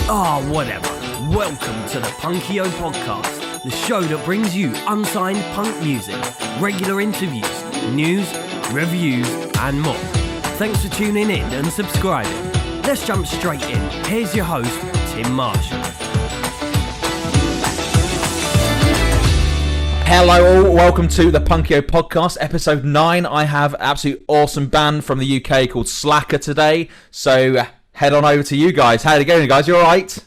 Whatever. Welcome to the Punkio podcast, the show that brings you unsigned punk music, regular interviews, news, reviews, and more. Thanks for tuning in and subscribing. Let's jump straight in. Here's your host, Tim Marshall. Hello all, welcome to the Punkio podcast, episode 9. I have an absolute awesome band from the UK called Slackrr today, so head on over to you guys. How are you going, guys? You alright?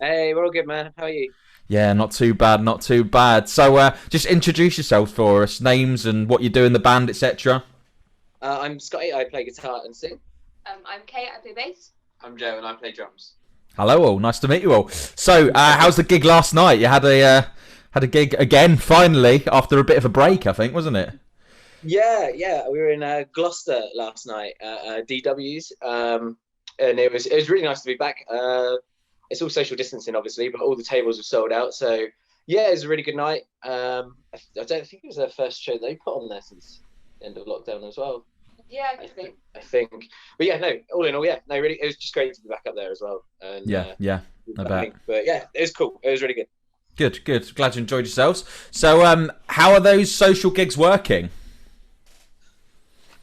Hey, we're all good, man. How are you? Yeah, not too bad, not too bad. So just introduce yourselves for us, names and what you do in the band, etc. I'm Scotty, I play guitar and sing. I'm Kate, I play bass. I'm Joe and I play drums. Hello all, nice to meet you all. So, how's the gig last night? You had a gig again, finally, after a bit of a break, I think, wasn't it? Yeah. We were in Gloucester last night at DW's, and it was really nice to be back. It's all social distancing, obviously, but all the tables were sold out. So, yeah, it was a really good night. I don't think it was their first show they put on there since the end of lockdown as well. Yeah, I think. But yeah, no, all in all, yeah. No, really, it was just great to be back up there as well. And, Yeah, I bet. But yeah, it was cool. It was really good. Good. Glad you enjoyed yourselves. So, how are those social gigs working?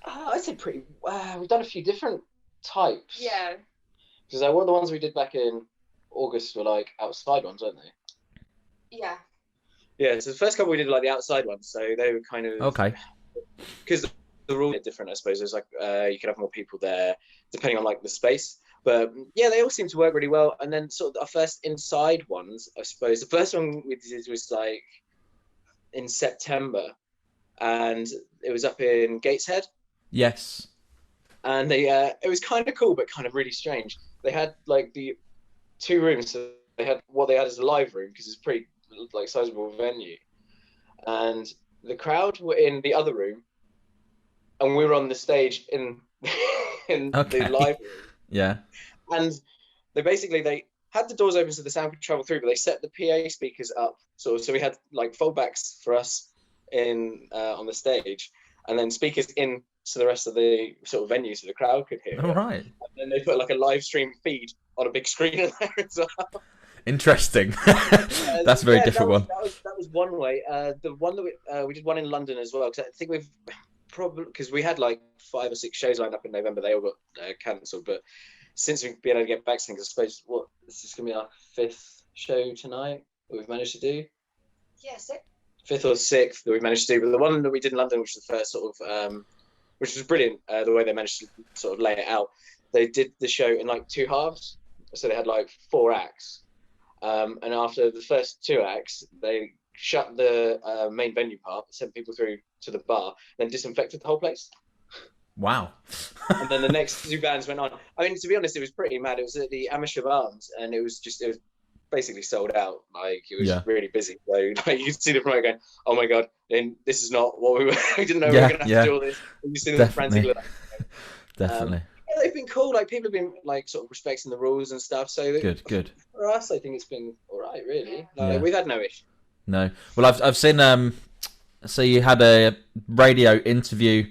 I'd say pretty. We've done a few different types. yeah. Because one of the ones we did back in August were like outside ones, weren't they? Yeah. Yeah. So the first couple we did like the outside ones, so they were kind of Okay. because the rules are different. I suppose there's like you could have more people there depending on like the space. But yeah, they all seem to work really well. And then sort of our first inside ones, I suppose the first one we did was like in September, and it was up in Gateshead. Yes. And they it was kind of cool but kind of really strange. They had like the two rooms, so they had what they had as a live room because it's a pretty like sizable venue, and the crowd were in the other room and we were on the stage in Okay. the live room. Yeah. And they had the doors open so the sound could travel through, but they set the PA speakers up so we had like foldbacks for us in on the stage, and then speakers in so the rest of the sort of venue so the crowd could hear. All right. And then they put like a live stream feed on a big screen in there as well. Interesting. That's a very different one. That was one way. The one that we did one in London as well, because I think we've probably, because we had like 5 or 6 shows lined up in November, they all got cancelled. But since we've been able to get back to things, I suppose this is gonna be our 5th show tonight that we've managed to do. Yeah, sick. 5th or 6th that we managed to do. But the one that we did in London, which was the first sort of which was brilliant, the way they managed to sort of lay it out. They did the show in like 2 halves, so they had like 4 acts, and after the first 2 acts, they shut the main venue part, sent people through to the bar, then disinfected the whole place. Wow. And then the next 2 bands went on. I mean, to be honest, it was pretty mad. It was at the Amersham Arms, and it was basically sold out. Like, it was really busy. So like, you could see the promoter going, "Oh my god, then this is not what we were. We didn't know we were going to have to do all this." And you see them frantic look. Definitely. Yeah, they've been cool. Like, people have been like sort of respecting the rules and stuff. So Good. For us, I think it's been all right, really. Like, Yeah. we've had no issue. No. Well, I've seen. So you had a radio interview,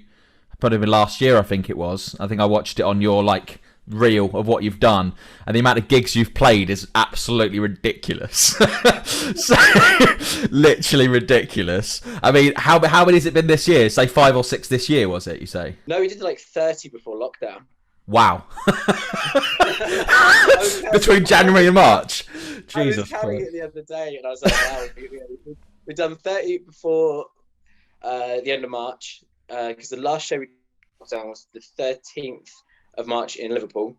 probably last year, I think it was. I think I watched it on your like reel of what you've done, and the amount of gigs you've played is absolutely ridiculous. So, literally ridiculous. I mean, how many has it been this year? Say 5 or 6 this year, was it? You say? No, we did like 30 before lockdown. Wow. Between January and March. Jesus I was counting it the other day, and I was like, "Wow, we've done 30 before the end of March." Because the last show we did was the 13th of March in Liverpool,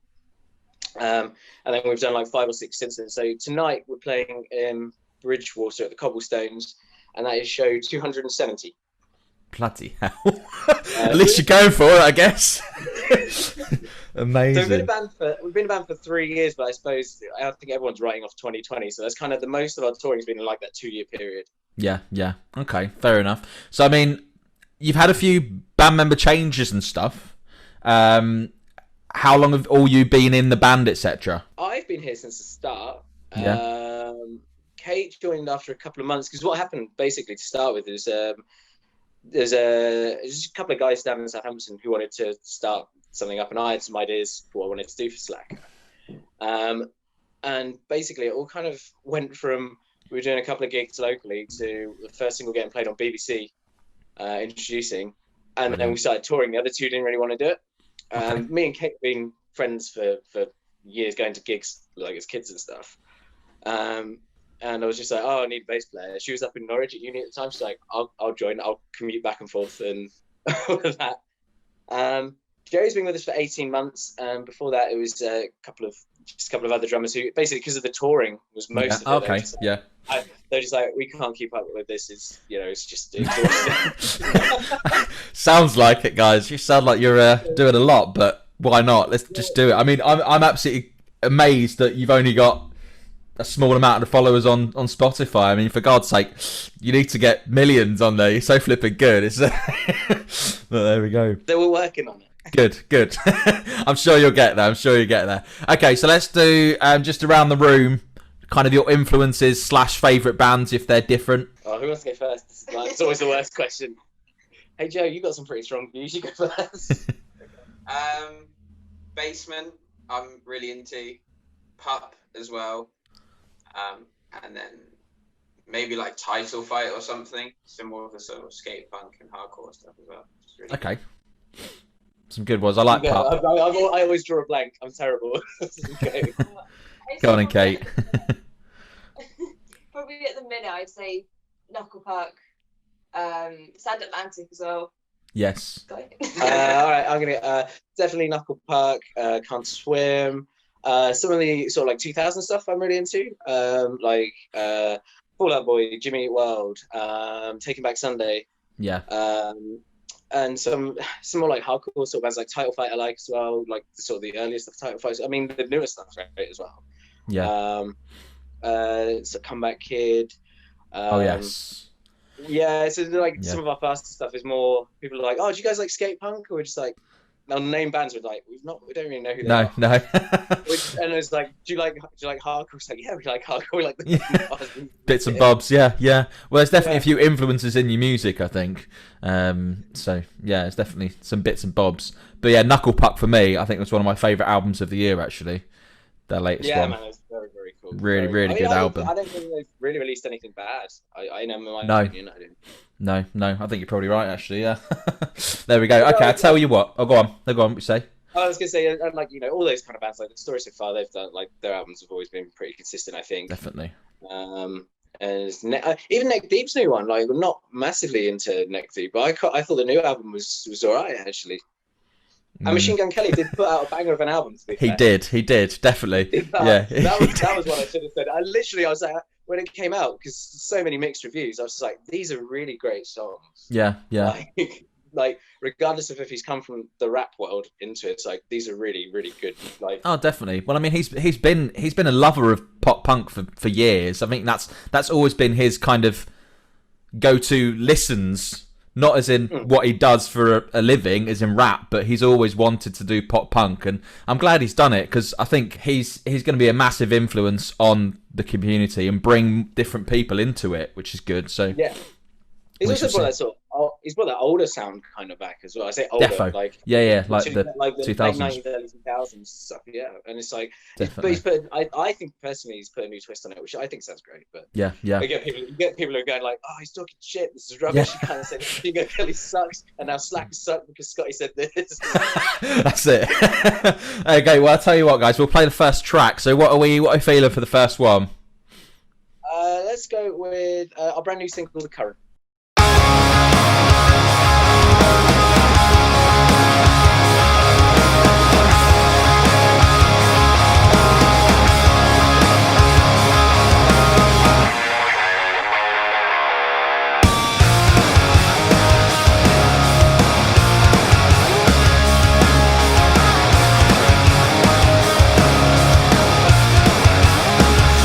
and then we've done like 5 or 6 since then. So tonight we're playing in Bridgewater at the Cobblestones, and that is show 270. Bloody hell. At least you're going for it, I guess. Amazing. So we've been a band for 3 years, but I suppose I think everyone's writing off 2020, so that's kind of the most of our touring's been in like that 2-year period. Yeah. Okay, fair enough. So I mean, you've had a few band member changes and stuff. How long have all you been in the band, etc.? I've been here since the start. Yeah. Kate joined after a couple of months, because what happened basically to start with is there's a couple of guys down in Southampton who wanted to start something up, and I had some ideas for what I wanted to do for Slackrr. And basically, it all kind of went from we were doing a couple of gigs locally to the first single getting played on BBC, introducing, and then we started touring. The other two didn't really want to do it. Me and Kate have been friends for years, going to gigs like as kids and stuff. And I was just like, oh, I need a bass player. She was up in Norwich at uni at the time. She's like, I'll join. I'll commute back and forth and all of that. Jerry's been with us for 18 months. And before that, it was just a couple of other drummers who basically, because of the touring, was most of it. Okay, They're just like, we can't keep up with this. It's just exhausting. Sounds like it, guys. You sound like you're doing a lot, but why not? Let's just do it. I mean, I'm absolutely amazed that you've only got a small amount of followers on Spotify. I mean, for God's sake, you need to get millions on there. You're so flipping good. It's but there we go. They were working on it. Good. I'm sure you'll get there. Okay, so let's do just around the room, kind of your influences / favourite bands if they're different. Oh, who wants to go first? It's always the worst question. Hey Joe, you got some pretty strong views. You go first. Basement, I'm really into. Pup as well. And then maybe like Title Fight or something. Some more of the sort of skate punk and hardcore stuff as well. Really okay. Some good ones. I like Pup. I always draw a blank. I'm terrible. Go on, Kate. Probably at the minute, I'd say Knuckle Puck, Sand Atlantic as well. Yes. All right, I'm gonna definitely Knuckle Puck. Can't Swim. Some of the sort of like 2000 stuff I'm really into, like Fall Out Boy, Jimmy Eat World, Taking Back Sunday. Yeah. And some more like hardcore sort of bands like Title Fight I like as well, like sort of the earliest of Title Fights. I mean, the newest stuff's great as well. Yeah. It's a Comeback Kid. Oh yes. Yeah, so like some of our faster stuff is more people are like, oh, do you guys like skate punk? Or we're just like, they'll name bands with like we don't really know who they are. No. And it's like, do you like hardcore? It's like, yeah, we like hardcore. We like the bits and bobs. Yeah. Well, there's definitely a few influences in your music, I think. So yeah, it's definitely some bits and bobs. But yeah, Knuckle Puck for me, I think was one of my favourite albums of the year. Actually, their latest one. Yeah, man, it's very cool. Really good album. I don't think they've really released anything bad. I know my opinion. I didn't. No, I think you're probably right, actually, yeah. There we go. Okay, I'll tell you what. Oh, go on. What you say? I was going to say, like, all those kind of bands, like the Story So Far, they've done, like, their albums have always been pretty consistent, I think. Definitely. And even Neck Deep's new one, like, I'm not massively into Neck Deep, but I thought the new album was all right, actually. And Machine Gun Kelly did put out a banger of an album, to be fair. He did, definitely. Yeah. That was what I should have said. I was like, when it came out, because so many mixed reviews, I was just like, these are really great songs. Yeah. Like regardless of if he's come from the rap world into it, it's like these are really, really good. Like, oh, definitely. Well, I mean, he's been a lover of pop punk for years. I think that's always been his kind of go-to listens. Not as in what he does for a living, as in rap, but he's always wanted to do pop punk, and I'm glad he's done it because I think he's going to be a massive influence on the community and bring different people into it, which is good. So yeah, he's also brought that he's brought that older sound kind of back as well. I say older, Defo. like the 2000s, 2000s stuff. Yeah, and it's like, definitely. But I think personally he's put a new twist on it, which I think sounds great. But yeah. You get people who are going like, oh, he's talking shit. This is rubbish. You kind of say Bingo Kelly sucks, and now Slackrr sucks because Scotty said this. That's it. Okay, well I'll tell you what, guys. We'll play the first track. So what are we feeling for the first one? Let's go with our brand new single, The Current.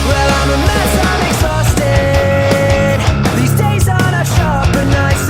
Well, I'm a mess, I'm exhausted. These days are not sharp, but nights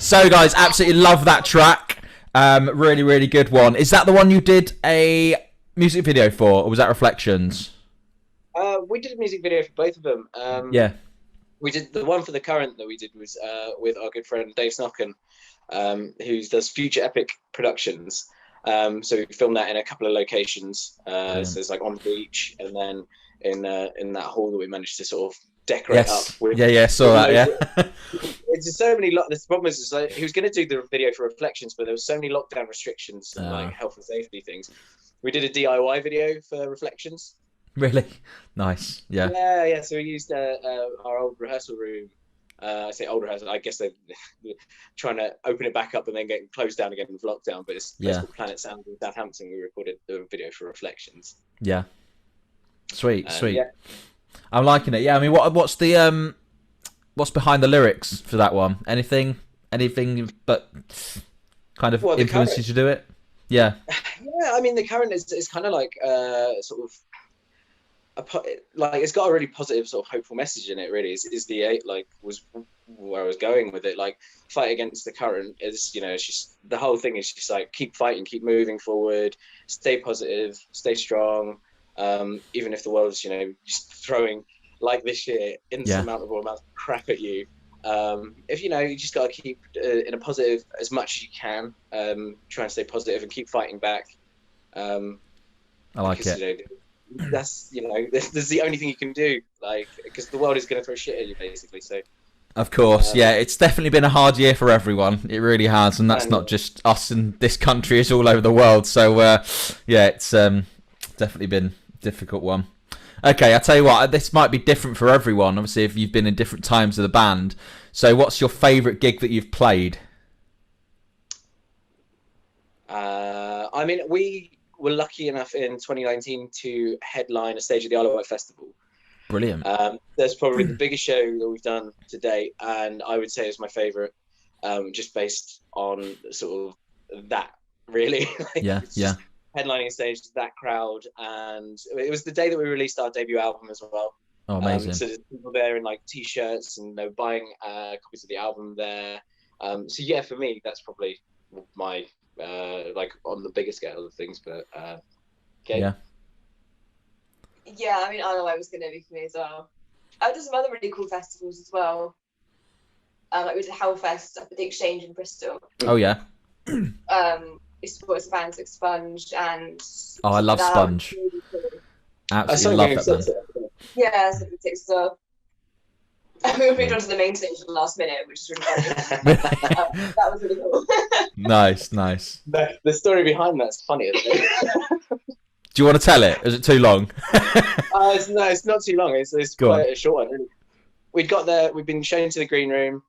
So, guys, absolutely love that track. Really, really good one. Is that the one you did a music video for, or was that Reflections? We did a music video for both of them. Yeah. We did the one for the current that we did was with our good friend Dave Snocken, who does Future Epic Productions. So we filmed that in a couple of locations. So it's like on the beach, and then in that hall that we managed to sort of decorate up with. Yeah, saw that. Yeah. It's just so many. The problem is like, he was going to do the video for Reflections, but there was so many lockdown restrictions and like health and safety things. We did a DIY video for Reflections. Really nice. Yeah. Yeah. So we used our old rehearsal room. I say old rehearsal. I guess they're trying to open it back up and then get closed down again with lockdown. But it's called Planet Sound in Southampton. We recorded the video for Reflections. Yeah. Sweet. Yeah. I'm liking it. Yeah. I mean, what's the what's behind the lyrics for that one? Anything but kind of influences you to do it? Yeah. Yeah. I mean, the current is kind of like sort of. Like it's got a really positive sort of hopeful message in it. Really, is the was where I was going with it. Like, fight against the current is, it's just the whole thing is just like keep fighting, keep moving forward, stay positive, stay strong. Even if the world's just throwing, like this year, insurmountable amounts of crap at you. If you just gotta keep in a positive as much as you can. Try and stay positive and keep fighting back. I like it. That's this is the only thing you can do, like, because the world is going to throw shit at you basically. So of course, it's definitely been a hard year for everyone. It really has, and that's not just us in this country; it's all over the world. So it's definitely been a difficult one. Okay, I tell you what, this might be different for everyone. Obviously, if you've been in different times of the band. So, what's your favourite gig that you've played? I mean, we were lucky enough in 2019 to headline a stage at the Isle of Wight Festival. Brilliant. That's probably the biggest show that we've done to date, and I would say it's my favourite, just based on sort of that, really. Headlining a stage, that crowd, and it was the day that we released our debut album as well. Oh, amazing. So there's people there in like t-shirts, and they're buying copies of the album there. So yeah, for me, that's probably my like on the bigger scale of things, but okay. Yeah, I mean, Isle of Wight was going to be for me as well. I've done some other really cool festivals as well. Like we did Hellfest up at the Exchange in Bristol. Oh yeah. We supported some bands like Sponge and. Oh, I love Sponge. Really cool. Absolutely love that band. Yeah, so it takes us we moved on to the main stage at the last minute, which is really funny. That was really cool. Nice. The story behind that's funny, isn't it? Do you want to tell it? Is it too long? It's not too long. It's quite a short one, really. We'd got there. We'd been shown to the green room.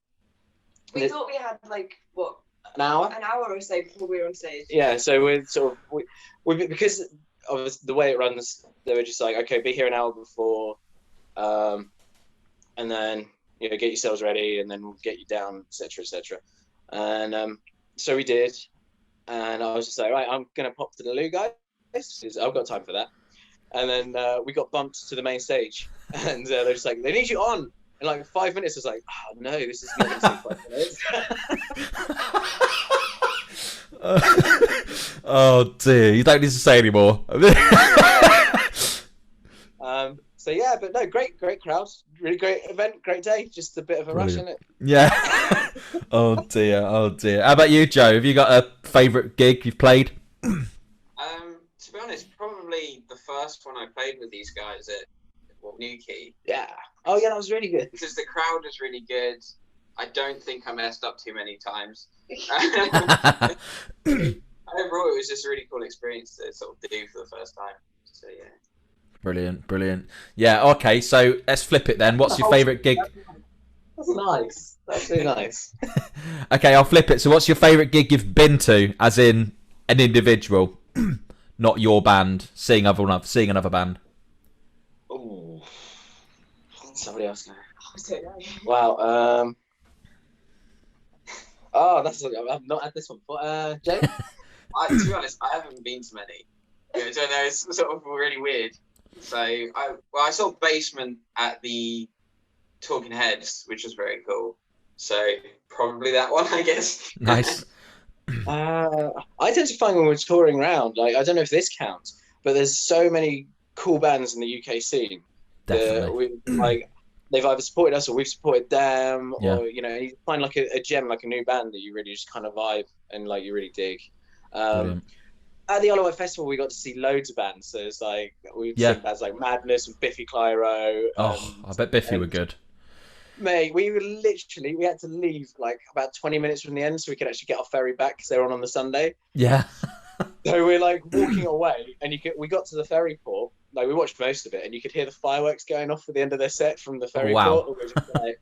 We thought we had like what? An hour or so before we were on stage. Yeah, so we're sort of we because of the way it runs, they were just like, okay, be here an hour before, and then get yourselves ready, and then we'll get you down, etc. And so we did, and I was just like, right, I'm gonna pop to the loo, guys, because I've got time for that. And then we got bumped to the main stage, and they're just like, they need you on. In like 5 minutes, I was like, oh no, this is not going to take 5 minutes. Oh dear, you don't need to say anymore. So yeah, but no, great crowd, really great event, great day. Just a bit of a rush, isn't it? Yeah. Oh dear. How about you, Joe? Have you got a favourite gig you've played? To be honest, probably the first one I played with these guys at Newquay. Yeah. Oh yeah, that was really good. Because the crowd was really good. I don't think I messed up too many times. Overall, it was just a really cool experience to sort of do for the first time. So yeah. Brilliant. Yeah, okay, so let's flip it then. What's your favourite gig? That's nice. That's really nice. Okay, I'll flip it. So what's your favourite gig you've been to, as in an individual, not your band, seeing another band? Oh, somebody else now. I don't know. Wow. I've not had this one before. Jay? To be honest, I haven't been to many. So no, it's sort of really weird. So I saw Basement at the Talking Heads, which was very cool. So probably that one, I guess. Nice. I tend to find when we're touring around, like I don't know if this counts, but there's so many cool bands in the UK scene. Definitely. Like they've either supported us or we've supported them, Yeah. or you find like a gem, like a new band that you really just kind of vibe and like you really dig. Brilliant. At the Isle of Wight Festival, we got to see loads of bands. So it's like we've Yeah. seen bands like Madness and Biffy Clyro. Oh, I bet Biffy were good. Mate, we had to leave like about 20 minutes from the end so we could actually get our ferry back because they were on the Sunday. Yeah. So we're like walking away, and we got to the ferry port. Like we watched most of it, and you could hear the fireworks going off at the end of their set from the ferry wow. port. And we're just like,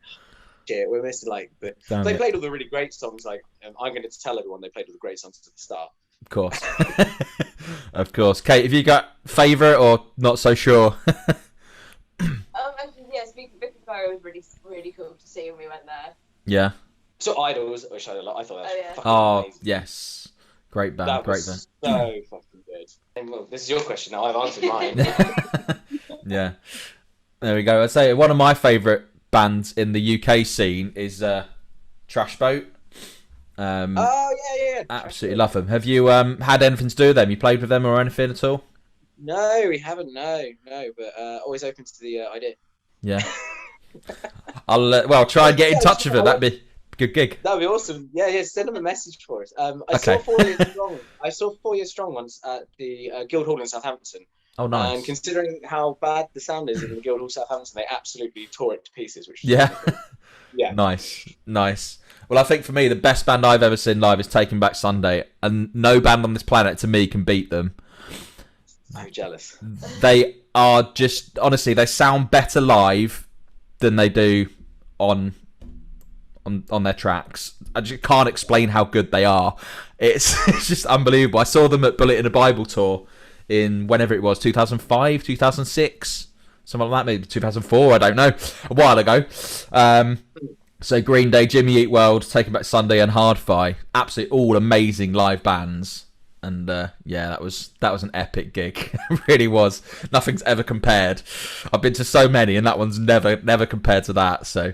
shit, we're missing like they played all the really great songs. Like I'm going to tell everyone they played all the great songs at the start. Of course. Of course. Kate, have you got favourite or not so sure? Yeah, speaking of Biffy Clyro, was really, really cool to see when we went there. Yeah. So Idols, which I thought that was fucking Oh, amazing. yes. Great band. That Great was band. so fucking good. And well, this is your question now. I've answered mine. Yeah. There we go. I'd say one of my favourite bands in the UK scene is Trash Boat. Oh yeah. Absolutely love them. Have you had anything to do with them? You played with them or anything at all? No, we haven't. No. But always open to the idea. Yeah. I'll try and get in touch with them. That'd be a good gig. That'd be awesome. Yeah. Send them a message for us. I Okay. saw 4 Years Strong. I saw 4 Years Strong once at the Guildhall in Southampton. Oh, nice. And considering how bad the sound is in the Guildhall Southampton, they absolutely tore it to pieces. Which Yeah. Yeah. Nice. Well, I think for me, the best band I've ever seen live is Taking Back Sunday, and no band on this planet to me can beat them. I'm jealous. They are just, honestly, they sound better live than they do on their tracks. I just can't explain how good they are. It's just unbelievable. I saw them at Bullet in a Bible tour in whenever it was, 2005, 2006, something like that, maybe 2004, I don't know, a while ago. So Green Day, Jimmy Eat World, Taking Back Sunday, and Hard-Fi, absolutely all amazing live bands. And yeah, that was an epic gig. It really was. Nothing's ever compared. I've been to so many, and that one's never compared to that. So,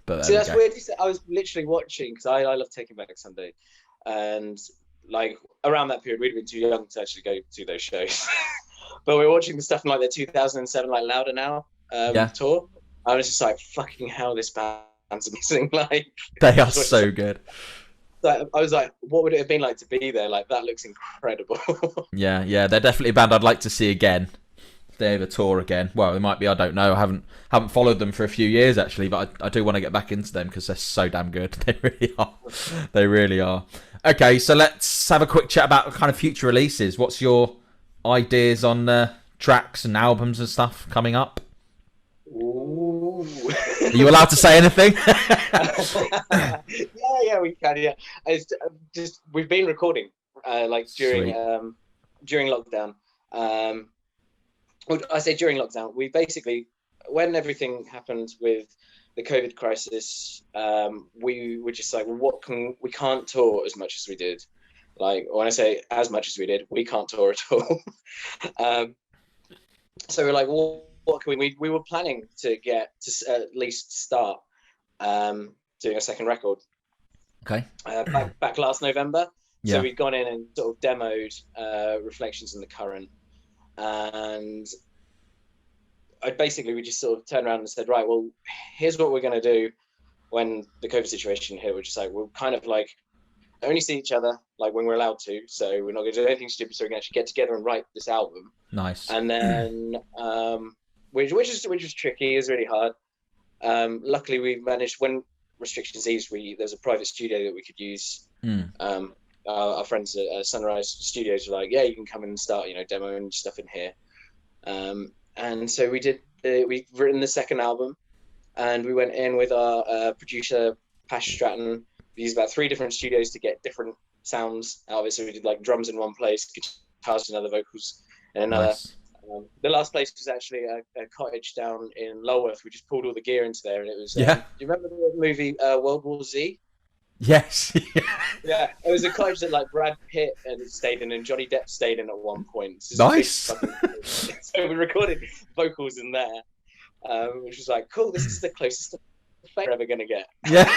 but See, that's weird. I was literally watching because I love Taking Back Sunday, and like around that period, we'd been too young to actually go to those shows. But we were watching the stuff in like the 2007 like Louder Now tour. I was just like, fucking hell, this band's amazing. Like they are so good. I was like, what would it have been like to be there? Like, that looks incredible. Yeah, they're definitely a band I'd like to see again. If they ever tour again. Well, it might be, I don't know. I haven't followed them for a few years, actually, but I do want to get back into them because they're so damn good. They really are. They really are. Okay, so let's have a quick chat about kind of future releases. What's your ideas on tracks and albums and stuff coming up? Ooh. Are you allowed to say anything? Yeah, we can. Yeah, it's just we've been recording like during lockdown. Well, I say during lockdown. We basically, when everything happened with the COVID crisis, we were just like, well, we can't tour as much as we did. Like when I say as much as we did, we can't tour at all. So we're like, well, what can we were planning to get to at least start doing a second record. Okay. Back last November. Yeah. So we'd gone in and sort of demoed Reflections in the Current, and we just sort of turned around and said, right, well, here's what we're going to do when the COVID situation hit. We're just like, we'll kind of like only see each other like when we're allowed to, so we're not going to do anything stupid, so we can actually get together and write this album. Nice. And then which was tricky, is really hard. Luckily we managed, when restrictions eased, there's a private studio that we could use. Our friends at Sunrise Studios were like, yeah, you can come in and start, demoing stuff in here. And so we did. We've written the second album, and we went in with our producer Pash Stratton. We used about 3 different studios to get different sounds out of it. So we did like drums in one place, guitars in another, vocals in another. Nice. The last place was actually a cottage down in Lulworth. We just pulled all the gear into there, and it was. Yeah. Do you remember the movie World War Z? Yes. Yeah, it was a cottage that like Brad Pitt had stayed in and Johnny Depp stayed in at one point. Nice. So we recorded vocals in there, which was like, cool, this is the closest we're ever gonna get. Yeah.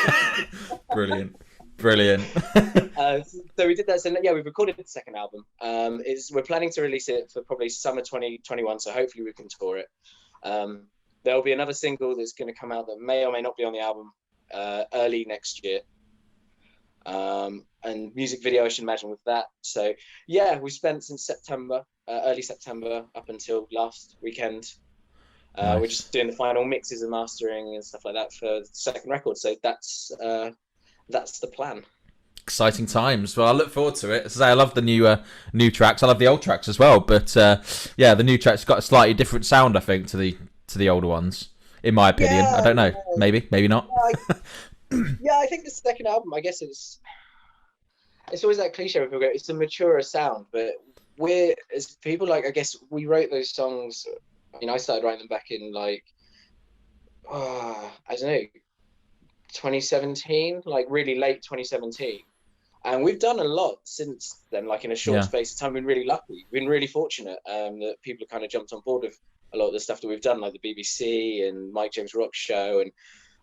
Brilliant. So we did that. So yeah, we've recorded the second album. We're planning to release it for probably summer 2021. So hopefully we can tour it. There'll be another single that's going to come out that may or may not be on the album early next year. And music video, I should imagine, with that. So yeah, we spent since September, early September, up until last weekend. Nice. We're just doing the final mixes and mastering and stuff like that for the second record. So that's the plan. Exciting times. Well, I look forward to it. As I say, I love the new tracks. I love the old tracks as well. But yeah, the new tracks got a slightly different sound, I think, to the older ones, in my opinion. Yeah, I don't know. Maybe not. Yeah, I think the second album, I guess it's always that cliche when people go, it's a maturer sound, but we're, as people, like, I guess we wrote those songs, I started writing them back in I don't know, 2017, like really late 2017. And we've done a lot since then, like in a short space of time. We've been really lucky. We've been really fortunate that people have kind of jumped on board with a lot of the stuff that we've done, like the BBC and Mike James Rock Show and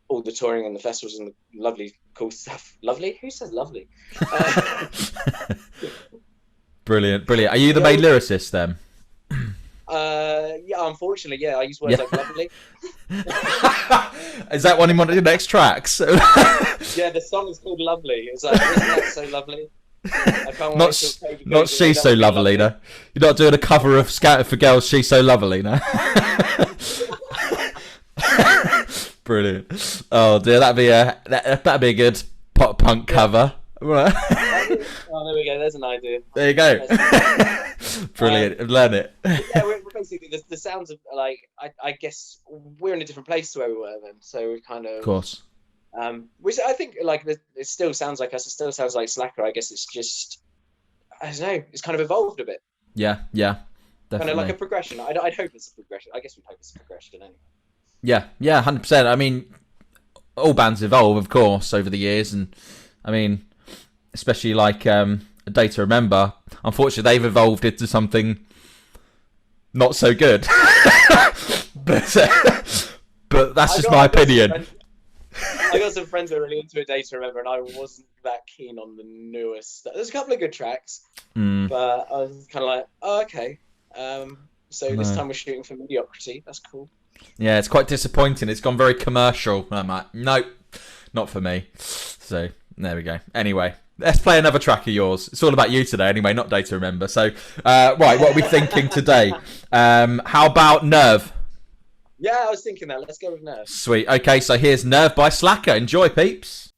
all the touring and the festivals and the lovely, cool stuff. Lovely? Who says lovely? Brilliant. Are you the main lyricist then? Yeah, unfortunately, yeah. I use words like lovely. Is that one in one of your next tracks? Yeah, the song is called Lovely. It's like, isn't that so lovely? I can't wait not She's So Lovely, no. You're not doing a cover of Scouted for Girls, She's So Lovely, no. Brilliant. Oh dear, that'd be a good pop punk cover. Right. Oh, there we go. There's an idea. There you go. Brilliant. Learn it. Yeah, we're basically the sounds of, like, I guess we're in a different place to where we were then. So we kind of course. Which I think, like, it still sounds like us. It still sounds like Slackrr. I guess it's just, I don't know. It's kind of evolved a bit. Yeah. Definitely. Kind of like a progression. I'd hope it's a progression. I guess we'd hope it's a progression anyway. Yeah, 100%. I mean, all bands evolve, of course, over the years, and I mean, especially like A Day to Remember. Unfortunately, they've evolved into something not so good. but that's just my opinion. I got some friends who are really into A Day to Remember, and I wasn't that keen on the newest stuff. There's a couple of good tracks, but I was kind of like, oh, okay. So this time we're shooting for mediocrity. That's cool. Yeah, it's quite disappointing. It's gone very commercial. I'm like, nope, not for me. So there we go. Anyway, let's play another track of yours. It's all about you today anyway, not Day to Remember. So, right, what are we thinking today? How about Nerve? Yeah, I was thinking that. Let's go with Nerve. Sweet. Okay, so here's Nerve by Slackrr. Enjoy, peeps.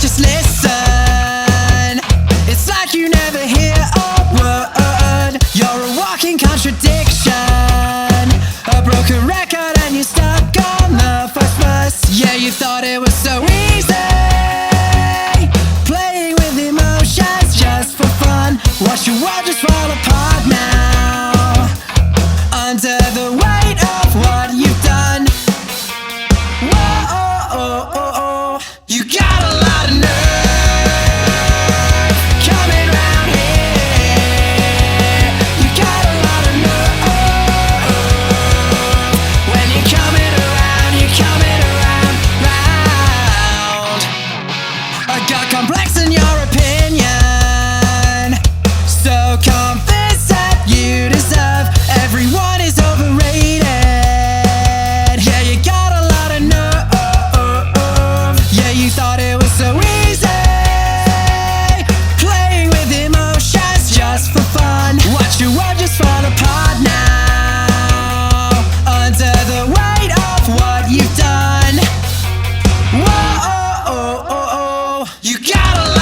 Just listen. It's like you never hear a word. You're a walking contradiction, a broken record, and you're stuck on the first verse. Yeah, you thought it was so easy, playing with emotions just for fun. Watch your world just fall apart now, under the weight of what you've done. Whoa, you got a lot of nerve coming round here. You got a lot of nerve when you're coming around, round. I got complex in your opinion, so confess that you deserve. Everyone is overrated. Yeah, you got a lot of nerve. Yeah, you thought it was so easy, playing with emotions just for fun. Watch your world just fall apart now, under the weight of what you've done. Whoa, you got a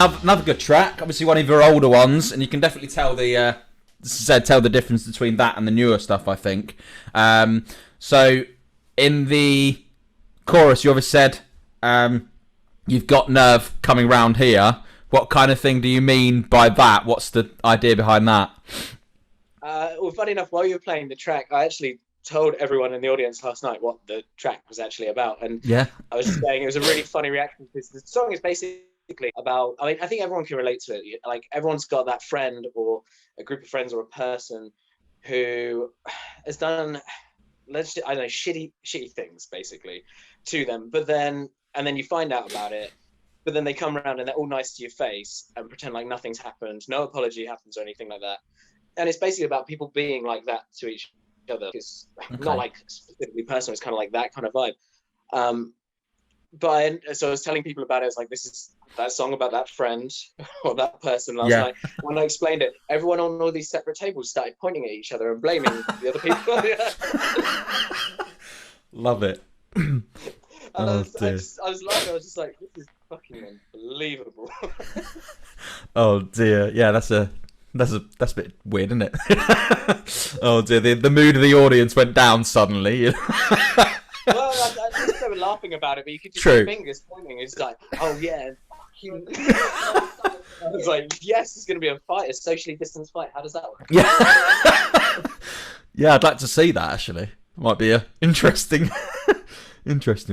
Another good track. Obviously, one of your older ones, and you can definitely tell the difference between that and the newer stuff, I think. So in the chorus, you obviously said you've got nerve coming round here. What kind of thing do you mean by that? What's the idea behind that? Well, funny enough, while you were playing the track, I actually told everyone in the audience last night what the track was actually about. And Yeah. I was just saying it was a really funny reaction because the song is basically about, I mean, I think everyone can relate to it. Like, everyone's got that friend or a group of friends or a person who has done, I don't know, shitty things basically to them. And then you find out about it, but then they come around and they're all nice to your face and pretend like nothing's happened, no apology happens or anything like that. And it's basically about people being like that to each other. It's not like specifically personal, it's kind of like that kind of vibe. So I was telling people about it. It's like, this is that song about that friend or that person last night. When I explained it, everyone on all these separate tables started pointing at each other and blaming the other people. Love it. I was laughing. I was just like, this is fucking unbelievable. Oh dear. Yeah, that's a bit weird, isn't it? Oh dear. The mood of the audience went down suddenly. Well, at least they were laughing about it, but you could just see fingers pointing. It's like, oh yeah. I was like, yes, it's going to be a fight, a socially distanced fight. How does that work? Yeah. Yeah, I'd like to see that actually. Might be a interesting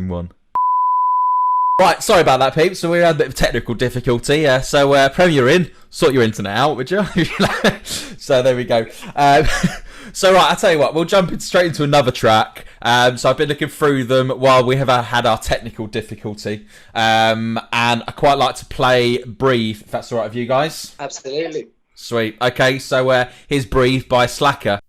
one. Right, sorry about that, peeps. So we had a bit of technical difficulty. So Premier in, sort your internet out, would you? So there we go. So right, I'll tell you what, we'll jump straight into another track. So I've been looking through them while we have had our technical difficulty. And I quite like to play Breathe, if that's all right with you guys. Absolutely. Sweet. Okay, so here's Breathe by Slackrr.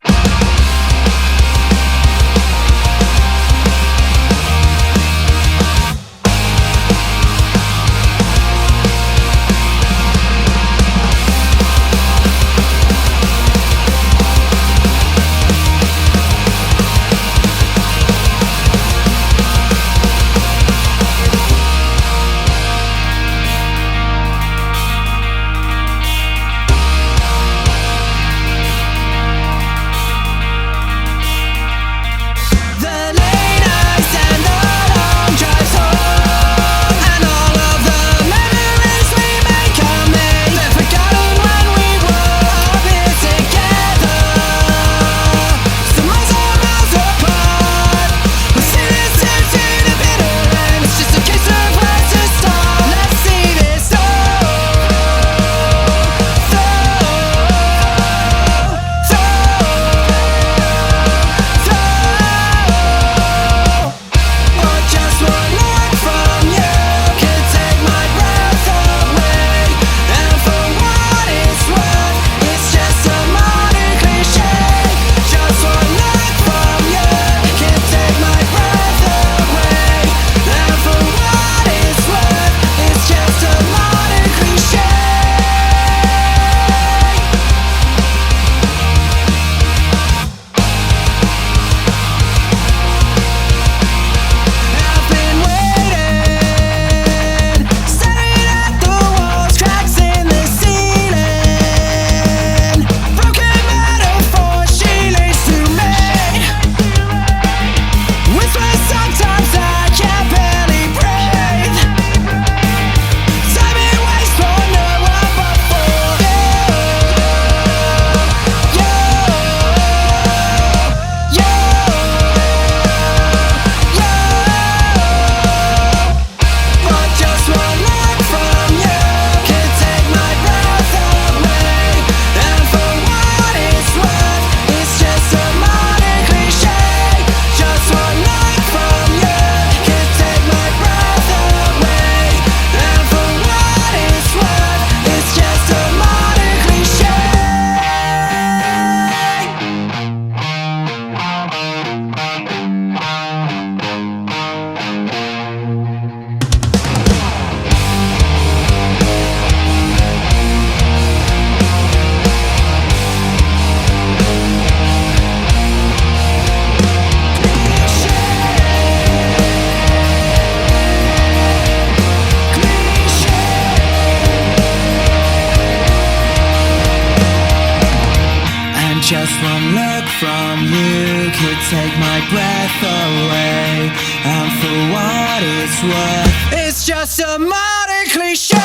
my breath away. And for what it's worth, it's just a modern cliche.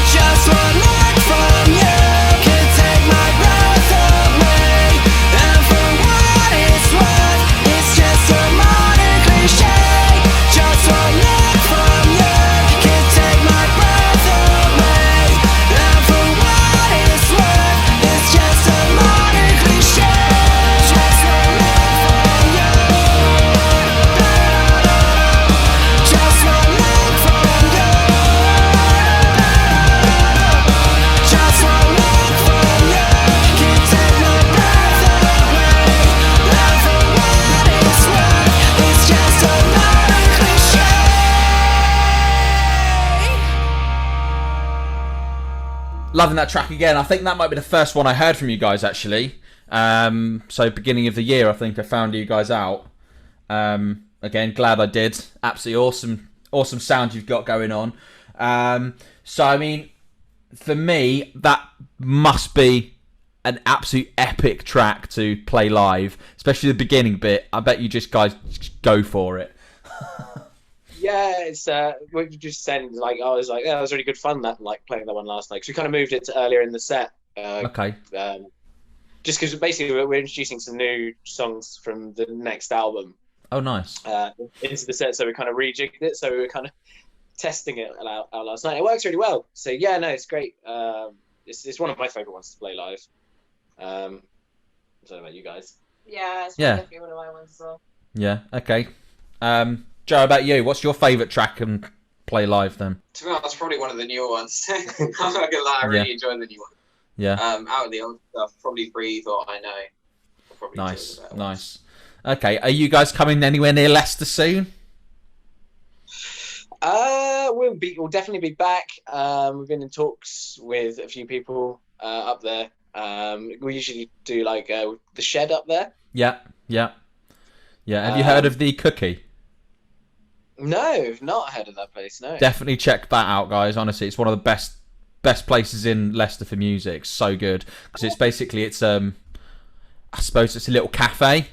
Just one look from you can take my breath away. And for what it's worth, it's just a modern cliche. Just one look from you can take my breath away. And for what it's worth, it's just a modern cliche. Just one look from you. Just one look from you. Just one look from you can take my breath away. And for what it's worth, it's just a modern cliche. Loving that track again. I think that might be the first one I heard from you guys, actually. So beginning of the year, I think I found you guys out. Again, glad I did. Absolutely awesome sound you've got going on. So, I mean, for me, that must be an absolute epic track to play live, especially the beginning bit. I bet you just guys go for it. Yeah, it's we just send like I was like, yeah, it was really good fun that like playing that one last night because we kind of moved it to earlier in the set. Okay. Just because basically we're introducing some new songs from the next album Oh, nice. into the set, so we kind of rejigged it. So we were kind of testing it out last night. It works really well. So yeah, no, it's great. It's one of my favorite ones to play live. I don't know about you guys. Yeah, it's Yeah. definitely one of my ones as well. Yeah, okay. Joe, how about you? What's your favourite track and play live then? To be honest, that's probably one of the newer ones. I'm not gonna lie, I really enjoy the new one. Yeah. Out of the old stuff, probably Breathe or I Know. Probably two of Nice, the better nice. Okay, are you guys coming anywhere near Leicester soon? We'll definitely be back. We've been in talks with a few people up there. We usually do like the shed up there. Yeah. Have you heard of the Cookie? No, I've not heard of that place. No. Definitely check that out, guys. Honestly, it's one of the best places in Leicester for music. So good because it's basically I suppose it's a little cafe.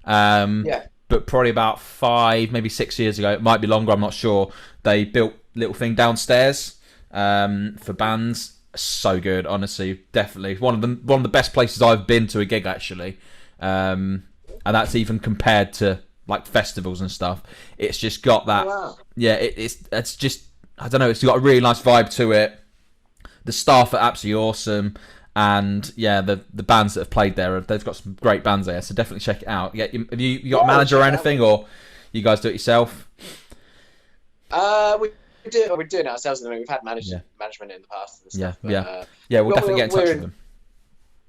Yeah. But probably about 5, maybe 6 years ago, it might be longer. I'm not sure. They built a little thing downstairs for bands. So good, honestly, definitely one of the best places I've been to a gig actually, and that's even compared to like festivals and stuff. It's just got that. Oh, wow. Yeah, it's just I don't know. It's got a really nice vibe to it. The staff are absolutely awesome, and yeah, the bands that have played there, they've got some great bands there. So definitely check it out. Yeah, have you got a manager or anything, or you guys do it yourself? We're doing it ourselves at the moment. We've had management in the past and stuff. We'll definitely get in touch with them.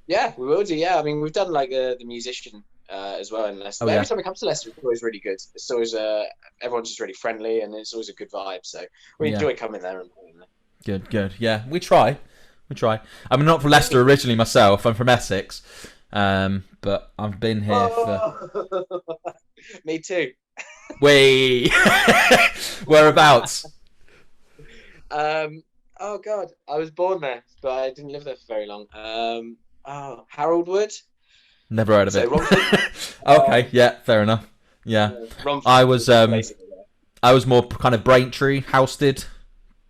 Yeah, we will do. Yeah, I mean, we've done like the musician as well in Leicester. Every time we come to Leicester, it's always really good. It's always everyone's just really friendly, and it's always a good vibe. So we enjoy coming there and playing there. Good. Yeah, we try. I'm not from Leicester originally myself. I'm from Essex, but I've been here for. Me too. Whereabouts? Oh God, I was born there, but I didn't live there for very long. Harold Wood. Never heard of it. Romford. Okay, yeah, fair enough. Yeah, Romford I was basically there. I was more kind of Braintree, Halstead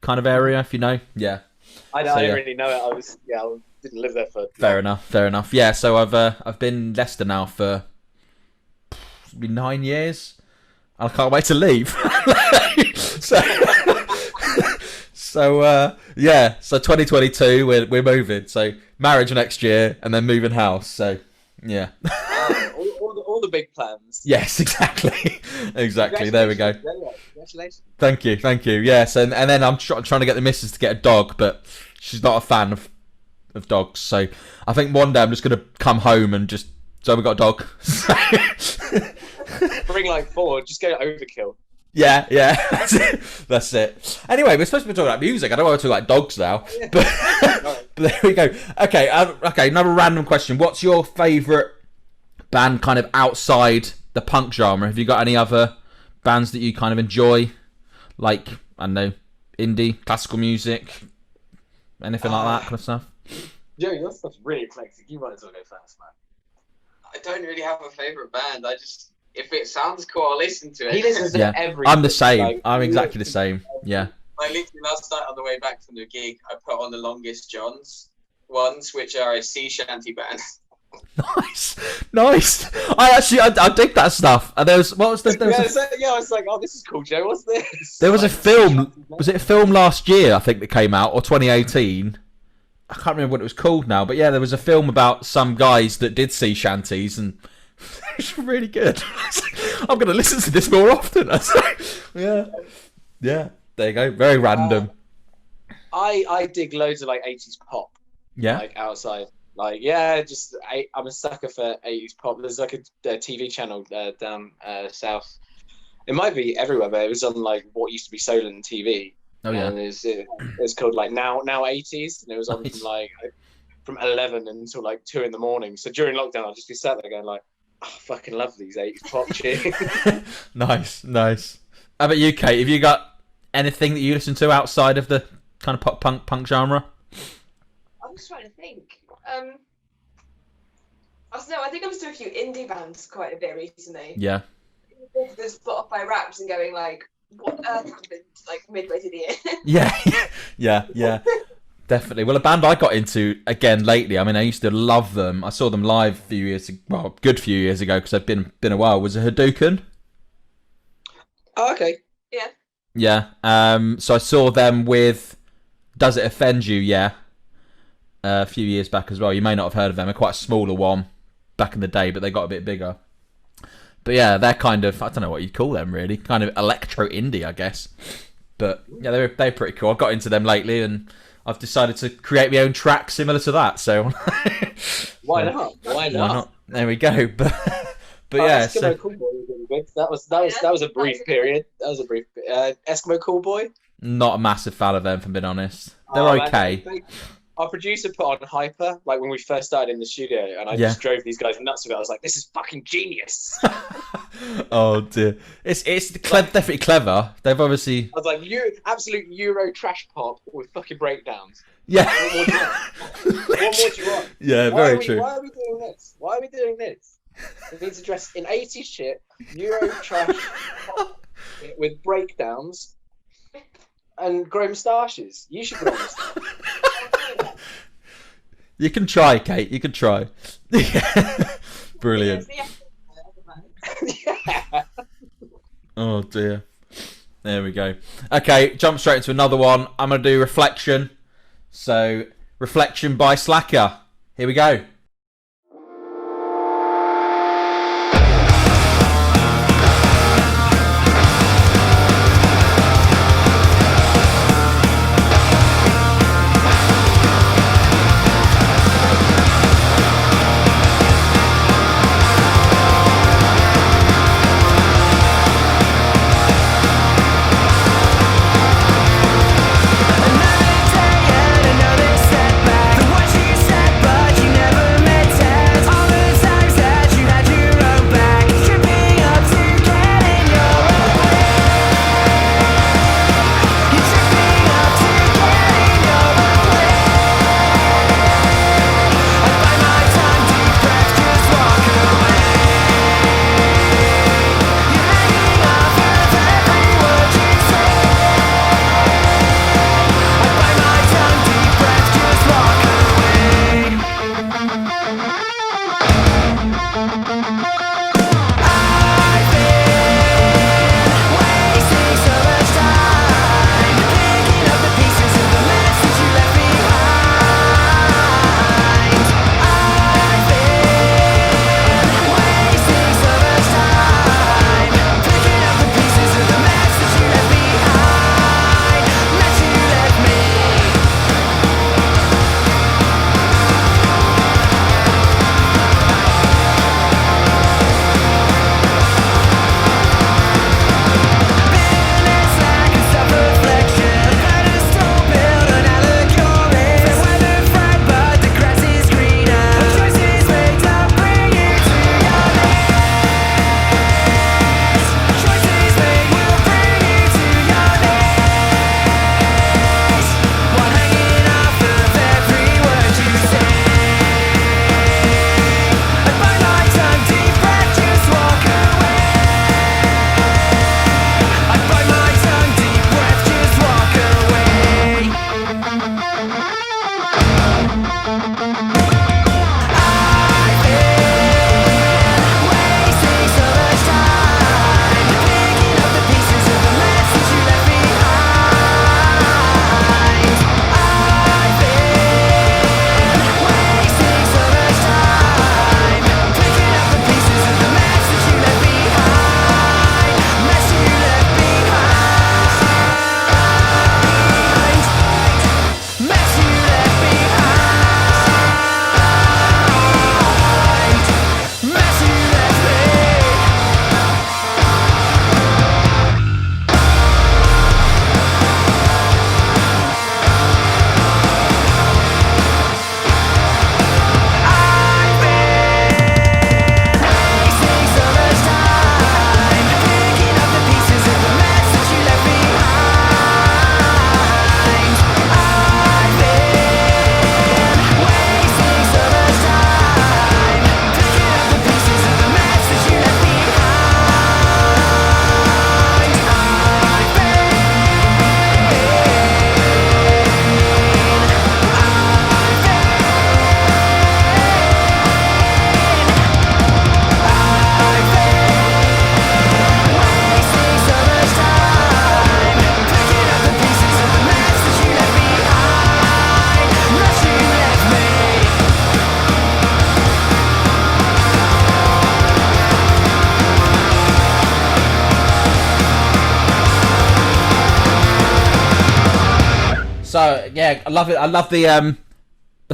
kind of area, if you know. Yeah. I didn't really know it. I didn't live there for. Fair enough. Yeah, so I've been in Leicester now for 9 years. I can't wait to leave. So 2022 we're moving. So marriage next year and then moving house. So yeah. All the big plans. Yes, exactly. There we go. Congratulations. Thank you. Yes, and then I'm trying to get the missus to get a dog, but she's not a fan of dogs. So I think one day I'm just gonna come home and just so we got a dog. Bring like 4. Just go overkill. Yeah, that's it. Anyway, we're supposed to be talking about music. I don't want to talk about dogs now, but there we go. Okay, another random question. What's your favourite band kind of outside the punk genre? Have you got any other bands that you kind of enjoy? Like, I don't know, indie, classical music, anything like that kind of stuff? Joe, your stuff's really eclectic. You might as well go first, man. I don't really have a favourite band. I just if it sounds cool, I'll listen to it. He listens to Yeah, everything. I'm the same. Like, I'm exactly the same. Yeah. Like literally last night on the way back from the gig, I put on the Longest Johns ones, which are a sea shanty band. Nice. I dig that stuff. And I was like, oh, this is cool, Joe. What's this? there was a film. Was it a film last year? I think that came out, or 2018. I can't remember what it was called now, but yeah, there was a film about some guys that did sea shanties, and it's really good. I'm going to listen to this more often. Yeah. There you go. Very random. I dig loads of like 80s pop. Yeah. Like outside. Like, yeah, I'm a sucker for 80s pop. There's like a TV channel down south. It might be everywhere, but it was on like what used to be Solent TV. Oh yeah. And it's called like now 80s, and it was on from 11 until like 2 in the morning. So during lockdown, I'll just be sat there going like, oh, I fucking love these 80s pop shit. Nice. How about you, Kate? Have you got anything that you listen to outside of the kind of pop punk genre? I'm just trying to think. I don't know. I think I'm to a few indie bands quite a bit recently. Yeah. The Spotify Wrapped and going like, what earth happened like midway through the year? Yeah. Definitely. Well, a band I got into again lately. I mean, I used to love them. I saw them live a good few years ago because I've been a while. Was a Hadouken. Oh, okay. Yeah. Yeah. So I saw them with Does It Offend You? Yeah. A few years back as well. You may not have heard of them. They're quite a smaller one back in the day, but they got a bit bigger. But yeah, they're kind of, I don't know what you'd call them really, kind of electro indie, I guess. But yeah, they're pretty cool. I've got into them lately, and I've decided to create my own track similar to that. So why not? There we go. But yeah, so Eskimo Callboy was really good. That was a brief period. Eskimo Callboy. Not a massive fan of them, if I'm being honest. They're okay. Our producer put on Hyper, like when we first started in the studio, and I just drove these guys nuts with it. I was like, "This is fucking genius!" Oh dear, it's definitely clever. They've obviously. I was like, absolute Euro trash pop with fucking breakdowns. Yeah. What more do you want? Yeah, very true. Why are we doing this? We need to dress in 80s shit, Euro trash pop with breakdowns, and grow moustaches. You should grow moustaches. You can try, Kate. You can try. Brilliant. Yeah. Oh dear. There we go. Okay, jump straight into another one. I'm going to do Reflection. So, Reflection by Slackrr. Here we go. Another day and another setback. The words you said, but you never So yeah, I love it. I love the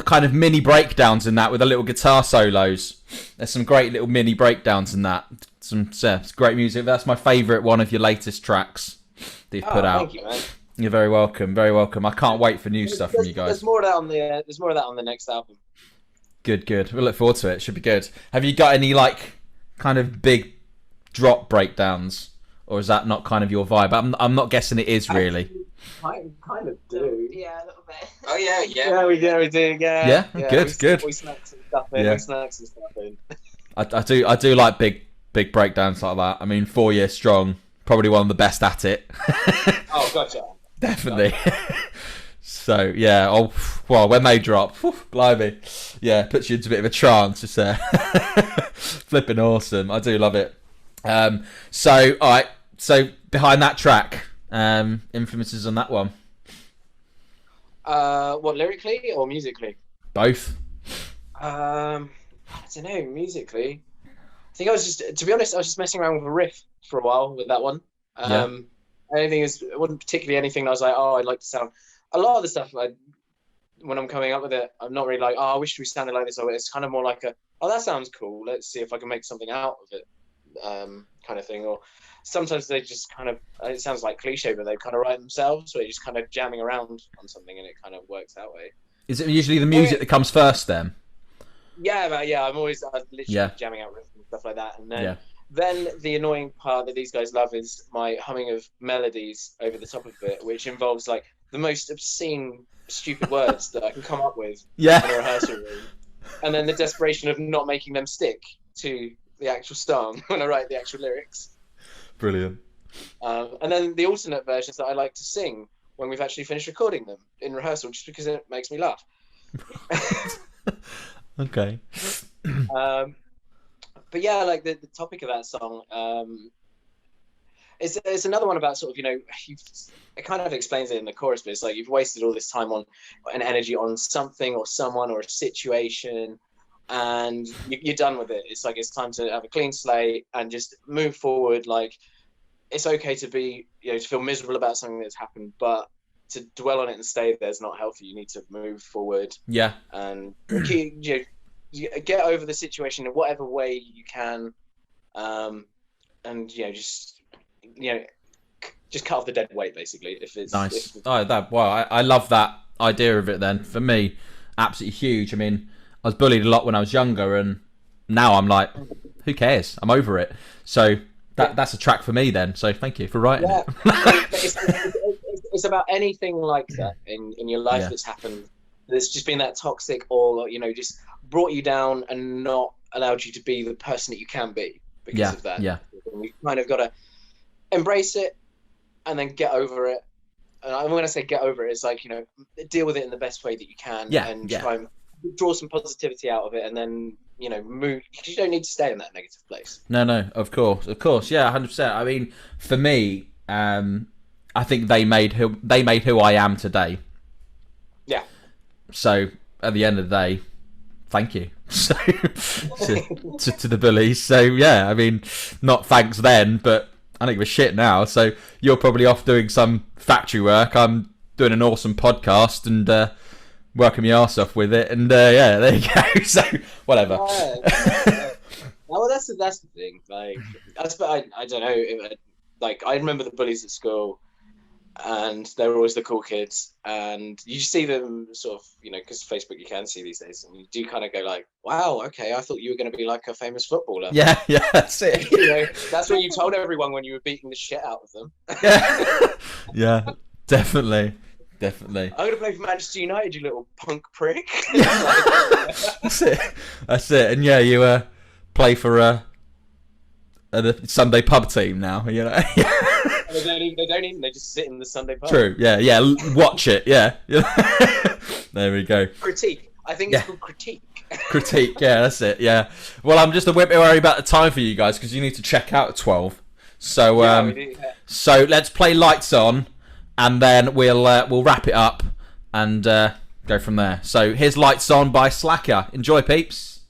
kind of mini breakdowns in that with the little guitar solos. There's some great little mini breakdowns in that. It's great music. That's my favourite one of your latest tracks that you've put out. Thank you, man. You're very welcome. Very welcome. I can't wait for new stuff from you guys. There's more of that on the. There's more of that on the next album. Good. We'll look forward to it. Should be good. Have you got any like kind of big drop breakdowns, or is that not kind of your vibe? I'm not guessing it is really. I kind of do. Yeah, a little bit. Oh yeah. Yeah, we do. Yeah. Good. We snack some stuff in. Yeah. We snack some stuff in. I do like big breakdowns like that. I mean, 4 years strong, probably one of the best at it. Oh, gotcha. Definitely. So yeah, well, when they drop, blimey, yeah, puts you into a bit of a trance. Just flipping awesome. I do love it. So all right, so behind that track, influences on that one. What, lyrically or musically? Both. I don't know. Musically, I think to be honest, I was just messing around with a riff for a while with that one. It wasn't particularly anything that I was like, oh, I'd like to sound. A lot of the stuff, when I'm coming up with it, I'm not really like, oh, I wish we sounded like this. Or it's kind of more like oh, that sounds cool. Let's see if I can make something out of it, kind of thing. Or sometimes they just kind of, it sounds like cliche, but they kind of write themselves. So they're just kind of jamming around on something, and it kind of works that way. Is it usually the music that comes first then? Yeah, I'm literally jamming out riffs and stuff like that, and then. Yeah. Then the annoying part that these guys love is my humming of melodies over the top of it, which involves like the most obscene, stupid words that I can come up with in a rehearsal room. And then the desperation of not making them stick to the actual song when I write the actual lyrics. Brilliant. And then the alternate versions that I like to sing when we've actually finished recording them in rehearsal, just because it makes me laugh. Okay. But yeah, like the topic of that song is another one about sort of, it kind of explains it in the chorus, but it's like you've wasted all this time on and energy on something or someone or a situation, and you're done with it. It's like it's time to have a clean slate and just move forward. Like it's okay to be, to feel miserable about something that's happened, but to dwell on it and stay there is not healthy. You need to move forward. Yeah. And get over the situation in whatever way you can, and just cut off the dead weight, basically. If it's nice. I love that idea of it. Then for me, absolutely huge. I mean, I was bullied a lot when I was younger, and now I'm like, who cares? I'm over it. So that's a track for me then. So thank you for writing it. It's about anything like that in your life that's happened. There's just been that toxic, or just brought you down and not allowed you to be the person that you can be because of that. Yeah. And you kind of got to embrace it and then get over it. And when I say get over it, it's like, deal with it in the best way that you can try and draw some positivity out of it, and then, move. You don't need to stay in that negative place. No, of course. Yeah, 100%. I mean, for me, I think they made who I am today. Yeah. So at the end of the day, thank you so to the bullies. So yeah, I mean, not thanks then, but I don't give a shit now. So you're probably off doing some factory work. I'm doing an awesome podcast and working my arse off with it. And there you go. So whatever. Well, that's the thing. Like, I don't know. I remember the bullies at school. And they were always the cool kids, and you see them sort of, because Facebook you can see these days, and you do kind of go like, wow, okay, I thought you were going to be like a famous footballer. Yeah, that's it. That's what you told everyone when you were beating the shit out of them. Yeah, definitely. I'm going to play for Manchester United, you little punk prick. That's it. And yeah, you play for a Sunday pub team now, They don't even. They just sit in the Sunday pub. True. Yeah. Watch it. Yeah. There we go. Critique. I think it's called critique. Critique. Yeah, that's it. Yeah. Well, I'm just a bit worried about the time for you guys because you need to check out at 12. So we do, so let's play Lights On, and then we'll wrap it up and go from there. So here's Lights On by Slackrr. Enjoy, peeps.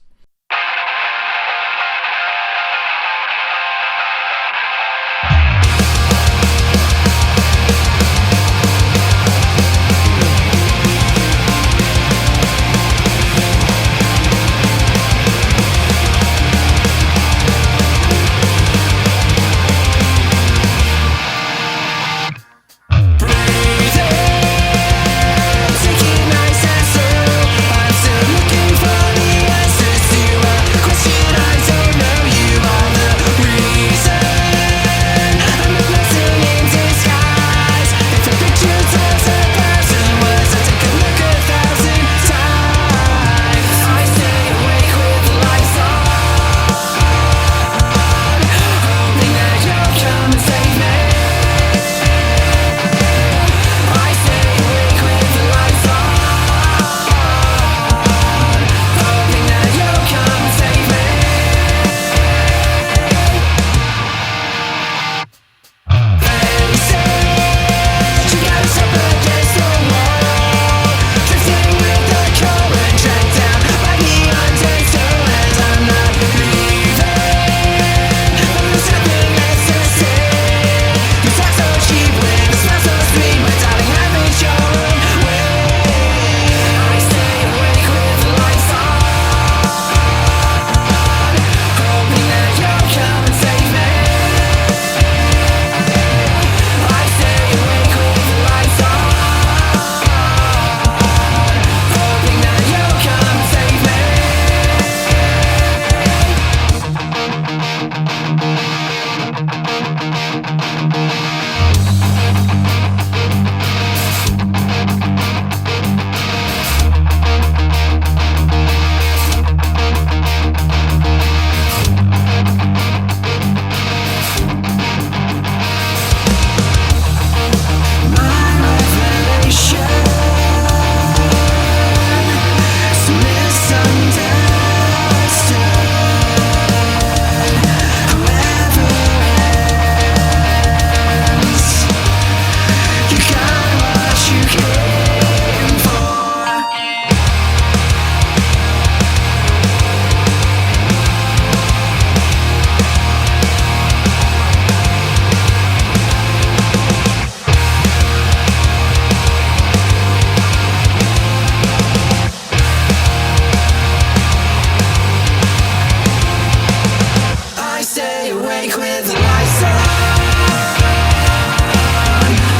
with the lights on,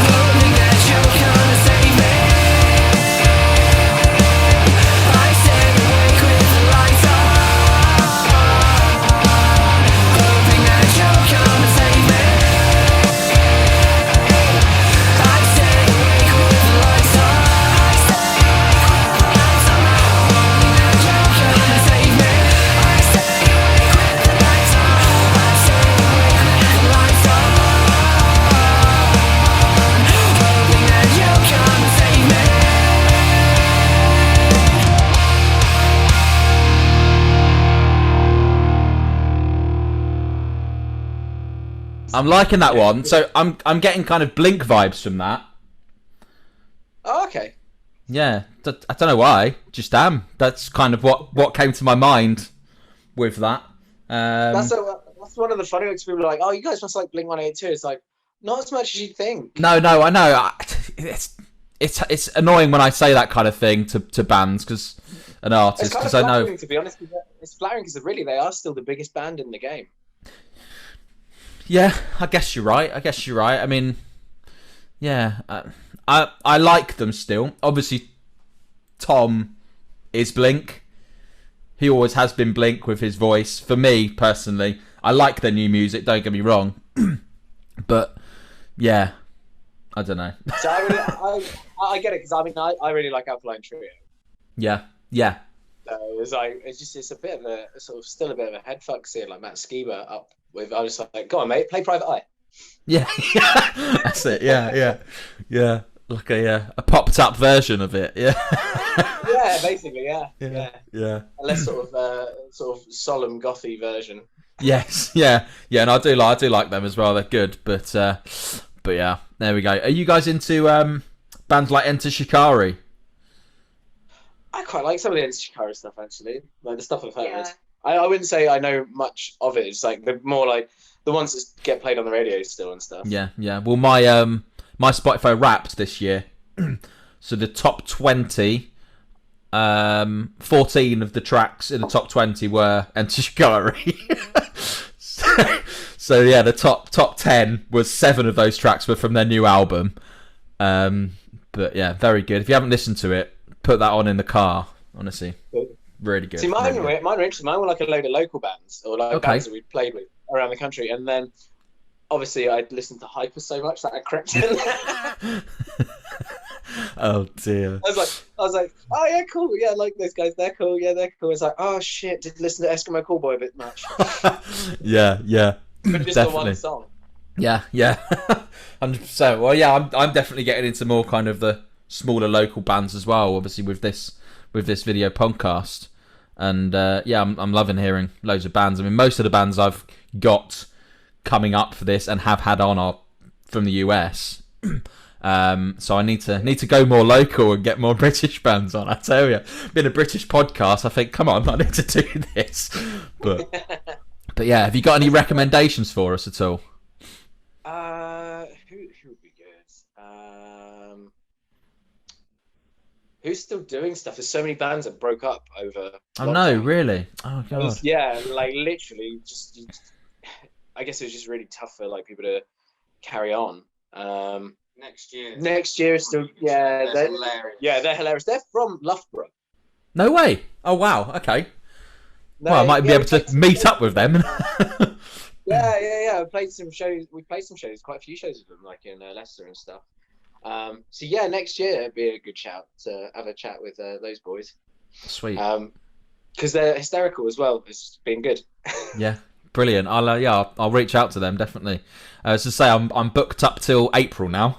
hoping that you'll come and save me. I stay awake with the lights on, hoping that you'll come and save me. I stay awake with the lights on, hoping that you'll come and save me. I stay awake with the lights on, I stay awake with the lights on, hoping that you'll come and save me. I'm liking that one. So I'm getting kind of Blink vibes from that. Oh, okay. Yeah, I don't know why. Just am. That's kind of what came to my mind with that. That's one of the funny ones. People are like, "Oh, you guys must like Blink 182." It's like not as much as you think. No, I know. It's annoying when I say that kind of thing to bands because an artist It's kind of because I know. flattering, to be honest. It's flattering because really they are still the biggest band in the game. Yeah, I guess you're right. I mean, yeah, I like them still. Obviously, Tom is Blink. He always has been Blink with his voice. For me personally, I like their new music. Don't get me wrong, but yeah, I don't know. So I get it because I mean I really like Alkaline Trio. Yeah. So it's a bit of a sort of still a bit of a head fuck seeing like Matt Skiba up with. I was like, go on mate, play Private Eye. Yeah, that's it. Yeah. Like a popped up version of it. Yeah. Yeah, basically, yeah. Yeah. A less sort of solemn gothy version. Yes, yeah, and I do like them as well. They're good, but yeah, there we go. Are you guys into bands like Enter Shikari? I quite like some of the Shikari stuff actually, like the stuff I've heard. Yeah. I wouldn't say I know much of it. It's like the more like the ones that get played on the radio still and stuff. Yeah. Well, my Spotify Wrapped this year, so the top 20, 14 of the tracks in the top 20 were Enter Shikari. So yeah, the top 10 was 7 of those tracks were from their new album. But yeah, very good. If you haven't listened to it, put that on in the car. Honestly, really good. See, mine were interesting. Mine were like a load of local bands or like bands that we played with around the country, and then obviously I listened to Hyper so much that I crept in. Oh dear. I was like, oh yeah, cool. Yeah, I like those guys. They're cool. Yeah, they're cool. It's like, oh shit, did listen to Eskimo Callboy a bit much. Yeah. But just Definitely. the one song. Yeah, 100%. Well, yeah, I'm definitely getting into more kind of the smaller local bands as well. Obviously, with this video podcast, and yeah, I'm loving hearing loads of bands. I mean, most of the bands I've got coming up for this and have had on are from the US. So I need to go more local and get more British bands on. I tell you, being a British podcast, I think, come on, I need to do this. But yeah, have you got any recommendations for us at all? Who would be good? Who's still doing stuff? There's so many bands that broke up over. Oh no, really? Oh god. Yeah, like literally, just I guess it was just really tough for like people to carry on. Next year is still they're hilarious. Yeah, they're hilarious. They're from Loughborough. No way. Oh wow. Okay. Well, I might be able to meet up with them. Yeah. We played some shows. Quite a few shows with them, like in Leicester and stuff. So yeah, next year it'd be a good shout to have a chat with those boys. Sweet. Because they're hysterical as well. It's been good. Yeah, brilliant. I'll reach out to them definitely. As I say, I'm booked up till April now.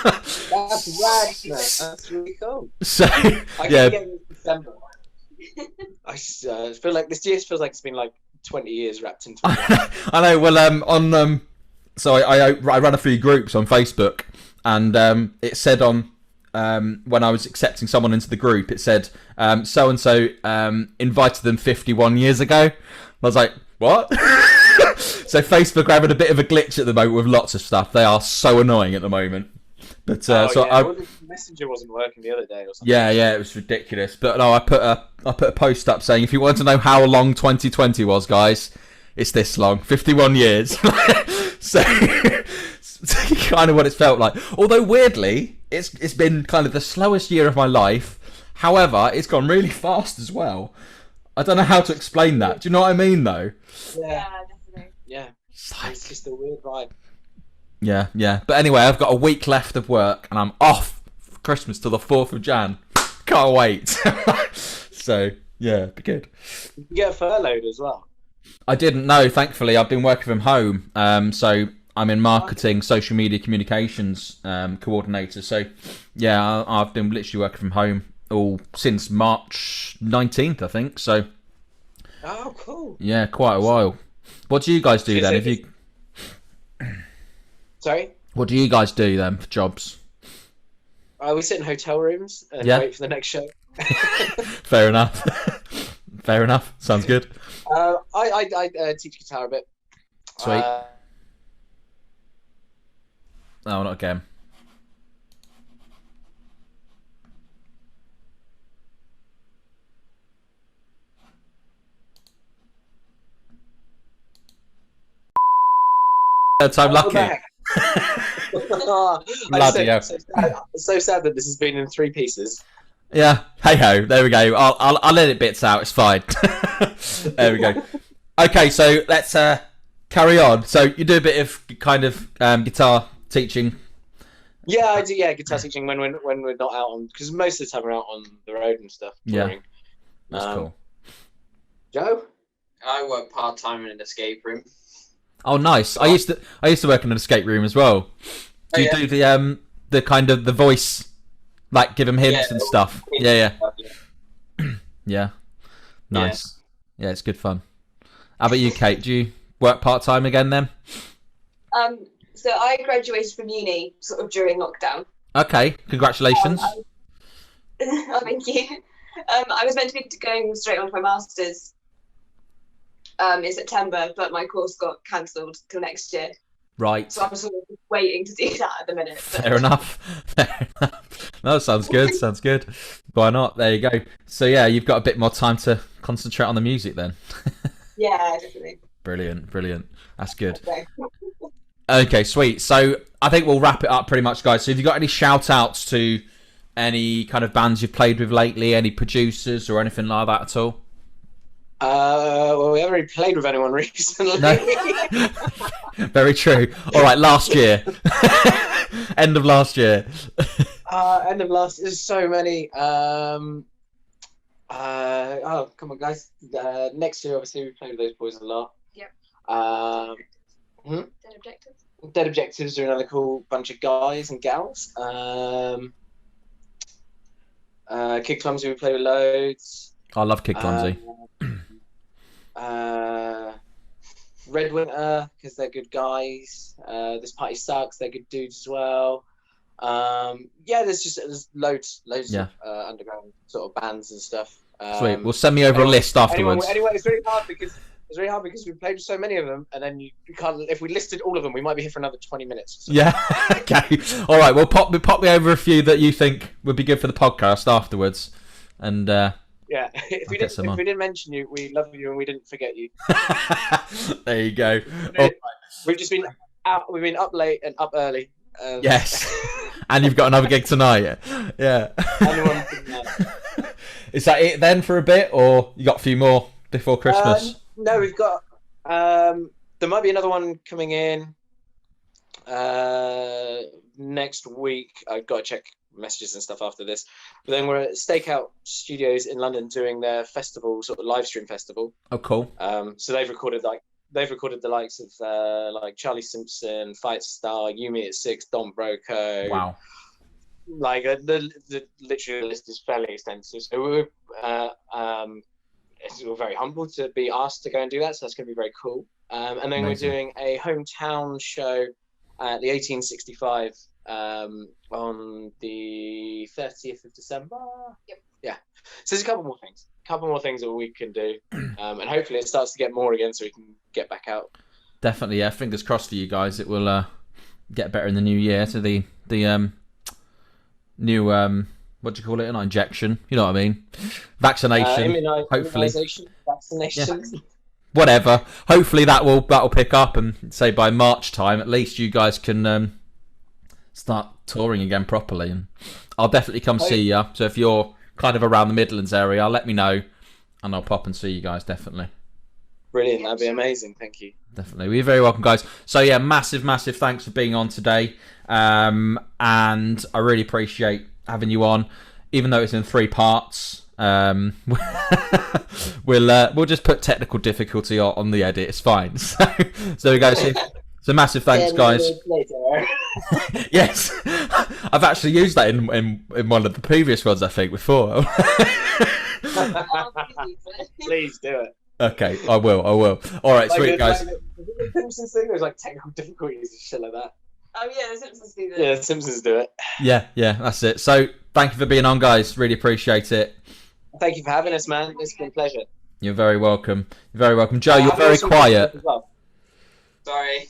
That's rad, mate. That's really cool. So I yeah. can get it in December. I feel like this year feels like it's been like 20 years wrapped into one. I know. Well, so I run a few groups on Facebook, and it said on when I was accepting someone into the group, it said so and so invited them 51 years ago. I was like, what? So Facebook are having a bit of a glitch at the moment with lots of stuff. They are so annoying at the moment. But the messenger wasn't working the other day or something. Yeah, it was ridiculous. But no, I put a post up saying if you want to know how long 2020 was, guys, it's this long, 51 years. So kind of what it's felt like. Although weirdly, it's been kind of the slowest year of my life. However, it's gone really fast as well. I don't know how to explain that. Do you know what I mean, though? Yeah, definitely. Yeah. It's It's just a weird vibe. Yeah. But anyway, I've got a week left of work, and I'm off for Christmas till the 4th of Jan. Can't wait. So, yeah, be good. You get furloughed as well. I didn't know, thankfully. I've been working from home. So I'm in marketing, social media communications coordinator. So, yeah, I've been literally working from home all since March 19th, I think. So, Oh, cool. yeah, quite a while. What do you guys do then? If you... Sorry? What do you guys do then for jobs? We sit in hotel rooms and Yeah. wait for the next show. Fair enough. Fair enough. Sounds good. I teach guitar a bit. Sweet. No, not again. Third time lucky. Bloody hell. So sad that this has been in 3 pieces. Yeah. Hey ho. There we go. I'll edit bits out. It's fine. There we go. Okay, so let's carry on. So you do a bit of kind of guitar teaching. Yeah, I do. Yeah, guitar teaching when we're not out on, because most of the time we're out on the road and stuff. Yeah. Touring. That's cool. Joe? I work part-time in an escape room. Oh, nice. I used to work in an escape room as well. Do you do the kind of the voice, like give them hints and stuff? Yeah. Yeah. Nice. Yeah, it's good fun. How about you, Kate? Do you work part-time again then? So I graduated from uni sort of during lockdown. Okay, congratulations. Oh, thank you. I was meant to be going straight on to my master's in September, but my course got cancelled till next year. Right. So I'm sort of waiting to do that at the minute. But... Fair enough. Fair enough. No, sounds good. Sounds good. Why not? There you go. So yeah, you've got a bit more time to concentrate on the music then. Yeah, definitely. Brilliant. That's good. Okay. Okay, sweet. So I think we'll wrap it up pretty much, guys. So have you got any shout outs to any kind of bands you've played with lately, any producers or anything like that at all? Well, we haven't really played with anyone recently. No. Very true. All right, last year. End of last year. End of last. There's so many. Oh, come on, guys. Next year, obviously, we play with those boys a lot. Yep. Dead Objectives. Dead Objectives are another cool bunch of guys and gals. Kid Clumsy, we play with loads. I love Kid Clumsy. Red Winter, because they're good guys. This Party Sucks, they're good dudes as well. There's loads of underground sort of bands and stuff. Sweet. Well, send me over a list afterwards. Anyway, it's really hard because we played with so many of them, and then you can't. If we listed all of them, we might be here for another 20 minutes. So. Yeah. Okay. All right. Well, pop me over a few that you think would be good for the podcast afterwards, and yeah. If we didn't mention you, we love you and we didn't forget you. There you go. We've just been out. We've been up late and up early. Yes. And you've got another gig tonight. Yeah. Is that it then for a bit, or you got a few more before Christmas? No, we've got. There might be another one coming in next week. I've got to check messages and stuff after this. But then we're at Stakeout Studios in London doing their festival, sort of live stream festival. Oh, cool. So they've recorded the likes of like Charlie Simpson, Fight Star, Yumi at 6, Don Broco. Wow. Like the literally the list is fairly extensive. So we're very humbled to be asked to go and do that. So that's going to be very cool. And then Amazing. we're doing a hometown show at the 1865 on the 30th of December. Yep. Yeah. So there's a couple more things that we can do, and hopefully it starts to get more again, so we can get back out. Definitely, yeah. Fingers crossed for you guys. It will get better in the new year. So the new what do you call it? An injection. You know what I mean? Vaccination. Hopefully. Vaccinations. whatever. Hopefully that'll pick up, and say by March time, at least you guys can start touring again properly. And I'll definitely come see you. So if you're kind of around the Midlands area, let me know, and I'll pop and see you guys definitely. Brilliant, that'd be amazing. Thank you. Definitely. Well, you're very welcome, guys. So yeah, massive thanks for being on today. And I really appreciate having you on, even though it's in 3 parts. We'll just put technical difficulty on the edit. It's fine. So guys, so massive thanks, guys. Yes, I've actually used that in one of the previous ones, I think, before. Please do it. Okay, I will. All right, Like sweet, guys. Like the Simpsons thing, there's like technical difficulties and shit like that. Oh yeah, the Simpsons do that. Yeah, the Simpsons do it. Yeah, that's it. So thank you for being on, guys. Really appreciate it. Thank you for having us, man. It's been a pleasure. You're very welcome. Joe, you're very quiet. As well. Sorry.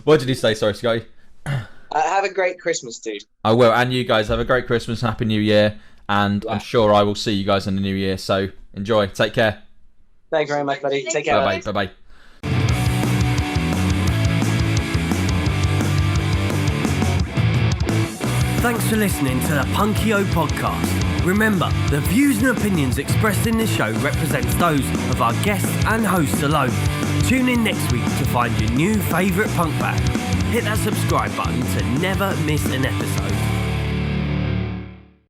What did he say? Sorry, Scotty. Have a great Christmas, dude. I will, and you guys have a great Christmas, Happy New Year, and I'm sure I will see you guys in the new year. So enjoy. Take care. Thank you very much, buddy. Take care. Bye bye. Thanks for listening to the Punkio podcast. Remember, the views and opinions expressed in this show represents those of our guests and hosts alone. Tune in next week to find your new favourite punk band. Hit that subscribe button to never miss an episode.